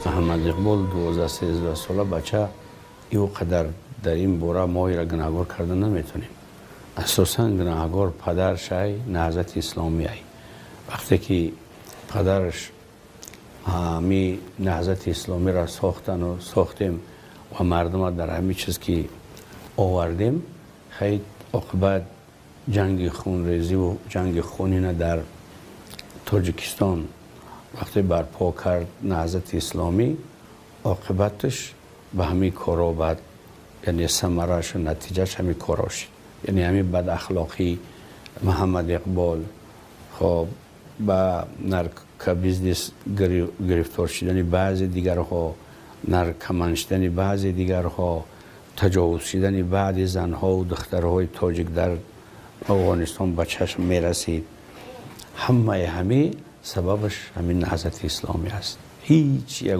محمد اقبال 12-13 ساله بچه او قدر در این بوره ما را گناهگار کردن نمیتونیم. اساسا گناهگار پدرش ای نهضت اسلامی ای. وقتی که پدرش همی نهضت اسلامی را ساختن و ساختیم و مردم در همین چیز که آوردیم، خیلی عاقبت جنگ خونریزی و جنگ خونین در تاجیکستان وقتی برپا کرد نهضت اسلامی، عاقبتش به همین کارا بعد یعنی ثمرش و نتیجهش همین کارا شد. یعنی همین بد اخلاقی محمد اقبال، خب با نرکوبیزنس گرفتار شدن بعضی دیگرها، نرکمان شدن بعضی دیگرها، تجاوز شدن بعضی زنها و دخترهای تاجیک در افغانستان به چشم می رسید. همه سببش همین نهضت اسلامی است. هیچ یک